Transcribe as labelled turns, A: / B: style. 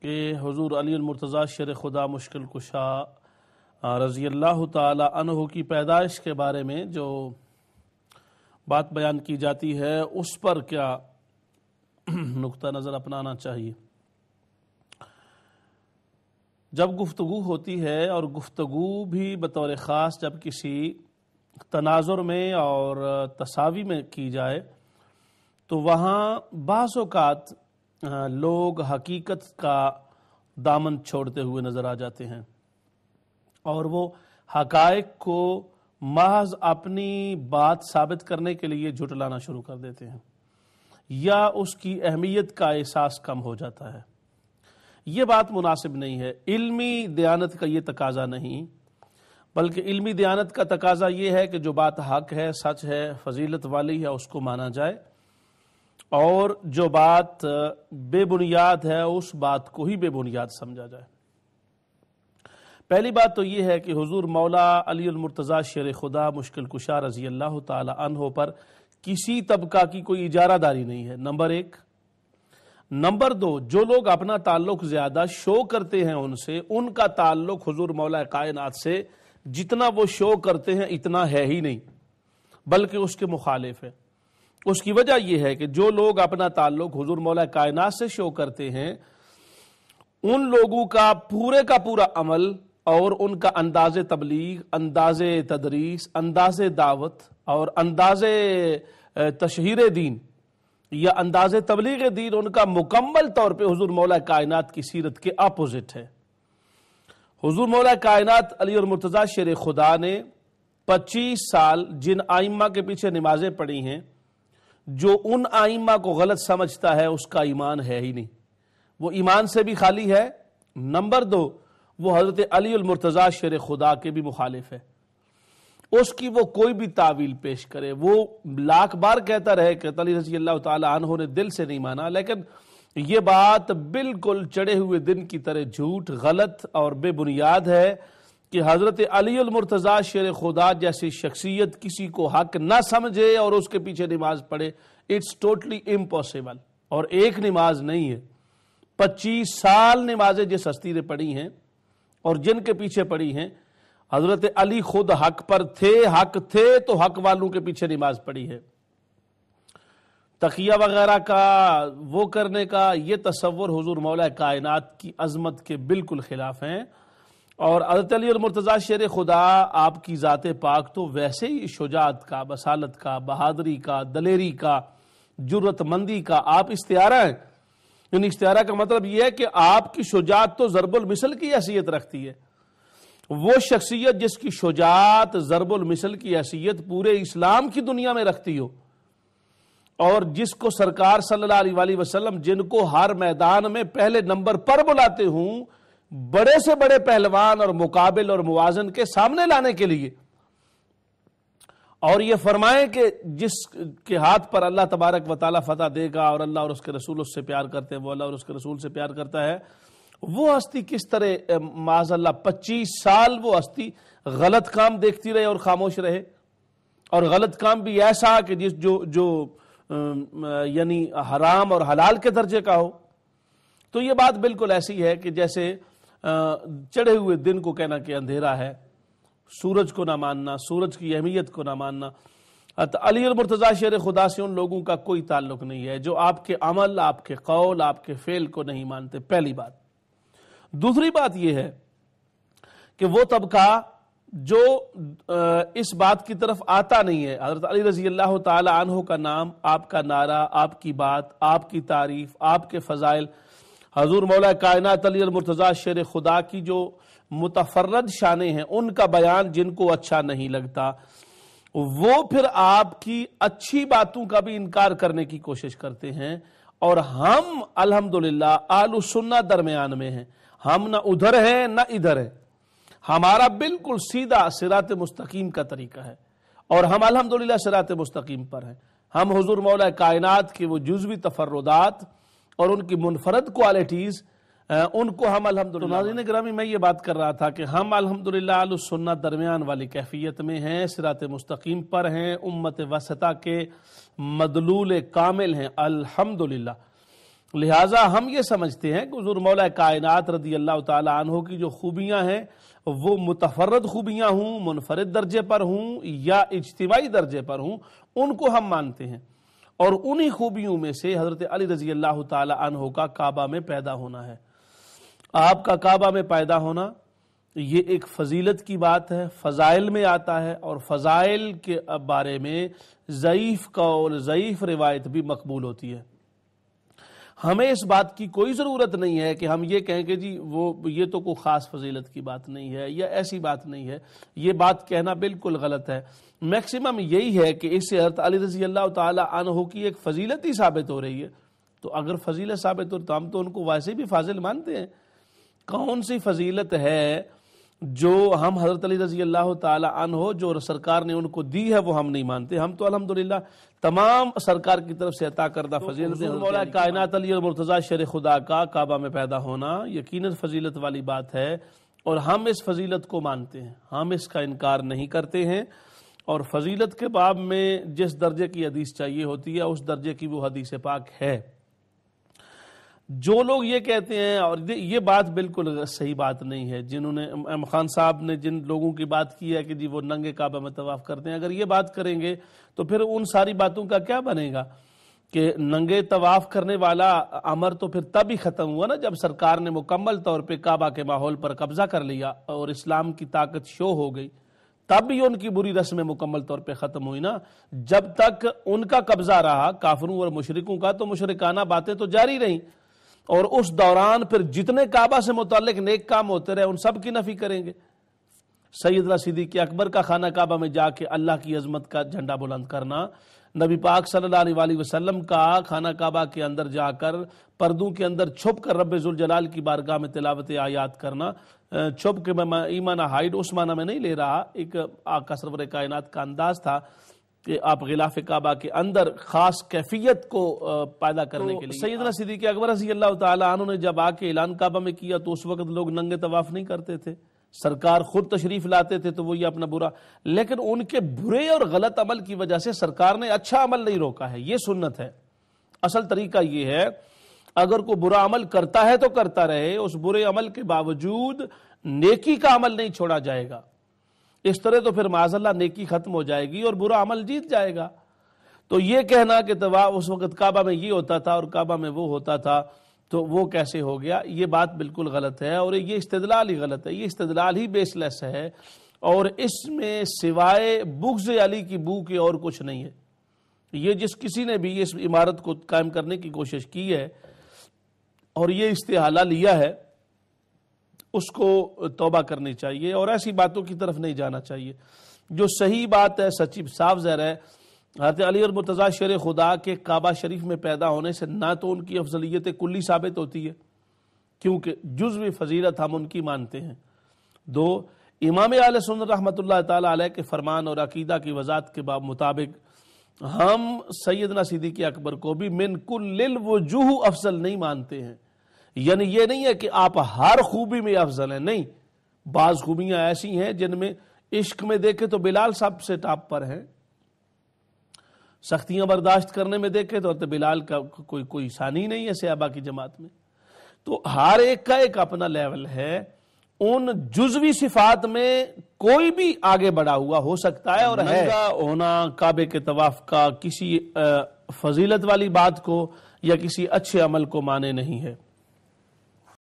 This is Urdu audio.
A: کہ حضور علی المرتضیٰ شیر خدا مشکل کشا رضی اللہ تعالی عنہ کی پیدائش کے بارے میں جو بات بیان کی جاتی ہے اس پر کیا نقطہ نظر اپنانا چاہیے؟ جب گفتگو ہوتی ہے اور گفتگو بھی بطور خاص جب کسی تناظر میں اور تساوی میں کی جائے تو وہاں بعض اوقات لوگ حقیقت کا دامن چھوڑتے ہوئے نظر آ جاتے ہیں اور وہ حقائق کو محض اپنی بات ثابت کرنے کے لیے جھٹلانا شروع کر دیتے ہیں یا اس کی اہمیت کا احساس کم ہو جاتا ہے۔ یہ بات مناسب نہیں ہے۔ علمی دیانت کا یہ تقاضا نہیں، بلکہ علمی دیانت کا تقاضا یہ ہے کہ جو بات حق ہے، سچ ہے، فضیلت والی ہے، اس کو مانا جائے، اور جو بات بے بنیاد ہے اس بات کو ہی بے بنیاد سمجھا جائے۔ پہلی بات تو یہ ہے کہ حضور مولا علی المرتضیٰ شیر خدا مشکل کشا رضی اللہ تعالی عنہ پر کسی طبقہ کی کوئی اجارہ داری نہیں ہے، نمبر ایک۔ نمبر دو، جو لوگ اپنا تعلق زیادہ شو کرتے ہیں ان سے، ان کا تعلق حضور مولا کائنات سے جتنا وہ شو کرتے ہیں اتنا ہے ہی نہیں، بلکہ اس کے مخالف ہے۔ اس کی وجہ یہ ہے کہ جو لوگ اپنا تعلق حضور مولا کائنات سے شو کرتے ہیں ان لوگوں کا پورا عمل اور ان کا انداز تبلیغ، انداز تدریس، انداز دعوت اور انداز تشہیر دین یا انداز تبلیغ دین ان کا مکمل طور پہ حضور مولا کائنات کی سیرت کے اپوزٹ ہے۔ حضور مولا کائنات علی المرتضیٰ شیر خدا نے 25 سال جن آئمہ کے پیچھے نمازیں پڑھی ہیں، جو ان آئمہ کو غلط سمجھتا ہے اس کا ایمان ہے ہی نہیں، وہ ایمان سے بھی خالی ہے۔ نمبر دو، وہ حضرت علی المرتضیٰ شیر خدا کے بھی مخالف ہے۔ اس کی وہ کوئی بھی تعویل پیش کرے، وہ لاکھ بار کہتا رہے کہ علی رضی اللہ تعالی عنہ نے دل سے نہیں مانا، لیکن یہ بات بالکل چڑھے ہوئے دن کی طرح جھوٹ، غلط اور بے بنیاد ہے کہ حضرت علی المرتضیٰ شیر خدا جیسی شخصیت کسی کو حق نہ سمجھے اور اس کے پیچھے نماز پڑھے۔ It's totally impossible. اور ایک نماز نہیں ہے، 25 سال نمازیں جس ہستی نے پڑھی ہیں اور جن کے پیچھے پڑھی ہیں، حضرت علی خود حق پر تھے، حق تھے تو حق والوں کے پیچھے نماز پڑھی ہے۔ تقیہ وغیرہ کا وہ کرنے کا یہ تصور حضور مولا کائنات کی عظمت کے بالکل خلاف ہیں۔ اور حضرت علی المرتضیٰ شیر خدا آپ کی ذات پاک تو ویسے ہی شجاعت کا، بصالت کا، بہادری کا، دلیری کا، جرأت مندی کا آپ استعارہ ہیں۔ یعنی استعارہ کا مطلب یہ ہے کہ آپ کی شجاعت تو ضرب المثل کی حیثیت رکھتی ہے۔ وہ شخصیت جس کی شجاعت ضرب المثل کی حیثیت پورے اسلام کی دنیا میں رکھتی ہو، اور جس کو سرکار صلی اللہ علیہ وسلم جن کو ہر میدان میں پہلے نمبر پر بلاتے ہوں، بڑے سے بڑے پہلوان اور مقابل اور موازن کے سامنے لانے کے لیے، اور یہ فرمائیں کہ جس کے ہاتھ پر اللہ تبارک و تعالیٰ فتح دے گا اور اللہ اور اس کے رسول اس سے پیار کرتے ہیں، وہ اللہ اور اس کے رسول سے پیار کرتا ہے، وہ ہستی کس طرح معاذ اللہ 25 سال وہ ہستی غلط کام دیکھتی رہے اور خاموش رہے، اور غلط کام بھی ایسا کہ جو یعنی حرام اور حلال کے درجے کا ہو۔ تو یہ بات بالکل ایسی ہے کہ جیسے چڑھے ہوئے دن کو کہنا کہ اندھیرا ہے، سورج کو نہ ماننا، سورج کی اہمیت کو نہ ماننا۔ علی المرتضیٰ شیر خدا سے ان لوگوں کا کوئی تعلق نہیں ہے جو آپ کے عمل، آپ کے قول، آپ کے فعل کو نہیں مانتے، پہلی بات۔ دوسری بات یہ ہے کہ وہ طبقہ جو اس بات کی طرف آتا نہیں ہے، حضرت علی رضی اللہ تعالی عنہ کا نام، آپ کا نعرہ، آپ کی بات، آپ کی تعریف، آپ کے فضائل، حضور مولا کائنات علی المرتضیٰ شیر خدا کی جو متفرد شانیں ہیں ان کا بیان جن کو اچھا نہیں لگتا، وہ پھر آپ کی اچھی باتوں کا بھی انکار کرنے کی کوشش کرتے ہیں۔ اور ہم الحمدللہ اہل سنت درمیان میں ہیں، ہم نہ ادھر ہیں نہ ادھر ہیں، ہمارا بالکل سیدھا صراط مستقیم کا طریقہ ہے، اور ہم الحمدللہ صراط مستقیم پر ہیں۔ ہم حضور مولا کائنات کے وہ جزوی تفردات اور ان کی منفرد کوالٹیز ان کو ہم الحمدللہ۔ ناظرین گرامی، میں یہ بات کر رہا تھا کہ ہم الحمدللہ اہل سنت درمیان والی کیفیت میں ہیں، صراط مستقیم پر ہیں، امت وسطیٰ کے مدلول کامل ہیں الحمدللہ۔ لہٰذا ہم یہ سمجھتے ہیں کہ حضور مولا کائنات رضی اللہ تعالیٰ عنہ کی جو خوبیاں ہیں وہ متفرد خوبیاں ہوں، منفرد درجے پر ہوں یا اجتماعی درجے پر ہوں، ان کو ہم مانتے ہیں۔ اور انہی خوبیوں میں سے حضرت علی رضی اللہ تعالیٰ عنہ کا کعبہ میں پیدا ہونا ہے۔ آپ کا کعبہ میں پیدا ہونا یہ ایک فضیلت کی بات ہے، فضائل میں آتا ہے، اور فضائل کے بارے میں ضعیف قول، ضعیف روایت بھی مقبول ہوتی ہے۔ ہمیں اس بات کی کوئی ضرورت نہیں ہے کہ ہم یہ کہیں کہ جی یہ تو کوئی خاص فضیلت کی بات نہیں ہے یا ایسی بات نہیں ہے، یہ بات کہنا بالکل غلط ہے۔ میکسیمم یہی ہے کہ اس سے حضرت علی رضی اللہ تعالی عنہ کی ایک فضیلت ہی ثابت ہو رہی ہے۔ تو اگر فضیلت ثابت ہو تو ہم تو ان کو ویسے بھی فاضل مانتے ہیں۔ کون سی فضیلت ہے جو ہم حضرت علی رضی اللہ تعالی عنہ جو سرکار نے ان کو دی ہے وہ ہم نہیں مانتے؟ ہم تو الحمدللہ تمام سرکار کی طرف سے عطا کردہ فضیلت مولا کائنات علی المرتضیٰ شیر خدا کا کعبہ میں پیدا ہونا یقیناً فضیلت والی بات ہے، اور ہم اس فضیلت کو مانتے ہیں، ہم اس کا انکار نہیں کرتے ہیں۔ اور فضیلت کے باب میں جس درجے کی حدیث چاہیے ہوتی ہے اس درجے کی وہ حدیث پاک ہے۔ جو لوگ یہ کہتے ہیں، اور یہ بات بالکل صحیح بات نہیں ہے، جنہوں نے ایم خان صاحب نے جن لوگوں کی بات کی ہے کہ جی وہ ننگے کعبہ میں طواف کرتے ہیں، اگر یہ بات کریں گے تو پھر ان ساری باتوں کا کیا بنے گا کہ ننگے طواف کرنے والا امر تو پھر تب ہی ختم ہوا نا جب سرکار نے مکمل طور پہ کعبہ کے ماحول پر قبضہ کر لیا اور اسلام کی طاقت شو ہو گئی، تب بھی ان کی بری رسمیں مکمل طور پہ ختم ہوئی نا۔ جب تک ان کا قبضہ رہا کافروں اور مشرکوں کا تو مشرکانہ باتیں تو جاری رہیں، اور اس دوران پھر جتنے کعبہ سے متعلق نیک کام ہوتے رہے ان سب کی نفی کریں گے۔ سیدنا صدیق اکبر کا خانہ کعبہ میں جا کے اللہ کی عظمت کا جھنڈا بلند کرنا، نبی پاک صلی اللہ علیہ وآلہ وسلم کا خانہ کعبہ کے اندر جا کر پردوں کے اندر چھپ کر رب ذوالجلال کی بارگاہ میں تلاوت آیات کرنا، چھپ کے میں ایمانہ ہائیڈ اس معنی میں نہیں لے رہا، ایک آقا سرور کائنات کا انداز تھا کہ آپ غلاف کعبہ کے اندر خاص کیفیت کو پیدا کرنے کے لیے۔ سیدنا صدیق اکبر رضی اللہ تعالی عنہ نے جب آ کے اعلان کعبہ میں کیا تو اس وقت لوگ ننگے طواف نہیں کرتے تھے، سرکار خود تشریف لاتے تھے تو وہ یہ اپنا برا، لیکن ان کے برے اور غلط عمل کی وجہ سے سرکار نے اچھا عمل نہیں روکا ہے۔ یہ سنت ہے۔ اصل طریقہ یہ ہے اگر کوئی برا عمل کرتا ہے تو کرتا رہے، اس برے عمل کے باوجود نیکی کا عمل نہیں چھوڑا جائے گا، اس طرح تو پھر معاذ اللہ نیکی ختم ہو جائے گی اور برا عمل جیت جائے گا۔ تو یہ کہنا کہ طواف اس وقت کعبہ میں یہ ہوتا تھا اور کعبہ میں وہ ہوتا تھا تو وہ کیسے ہو گیا، یہ بات بالکل غلط ہے، اور یہ استدلال ہی غلط ہے، یہ استدلال ہی بیس لیس ہے، اور اس میں سوائے بغض علی کی بو کے اور کچھ نہیں ہے۔ یہ جس کسی نے بھی اس عمارت کو قائم کرنے کی کوشش کی ہے اور یہ استحالہ لیا ہے اس کو توبہ کرنی چاہیے اور ایسی باتوں کی طرف نہیں جانا چاہیے۔ جو صحیح بات ہے، سچی صاف ظاہر ہے، حضرت علی المرتضیٰ شیر خدا کے کعبہ شریف میں پیدا ہونے سے نہ تو ان کی افضلیت کلی ثابت ہوتی ہے کیونکہ جزوی فضیلت ہم ان کی مانتے ہیں، دو امام اہل سنت رحمۃ اللہ تعالی علیہ کے فرمان اور عقیدہ کی وضاحت کے مطابق ہم سیدنا صدیق اکبر کو بھی من کل الوجوہ افضل نہیں مانتے ہیں۔ یعنی یہ نہیں ہے کہ آپ ہر خوبی میں افضل ہیں، نہیں، بعض خوبیاں ایسی ہیں جن میں عشق میں دیکھے تو بلال سب سے ٹاپ پر ہیں، سختیاں برداشت کرنے میں دیکھے تو بلال کا کوئی ثانی نہیں ہے صحابہ کی جماعت میں۔ تو ہر ایک کا ایک اپنا لیول ہے، ان جزوی صفات میں کوئی بھی آگے بڑھا ہوا ہو سکتا ہے، اور ننگا ہونا کعبے کے طواف کا کسی فضیلت والی بات کو یا کسی اچھے عمل کو مانے نہیں ہے۔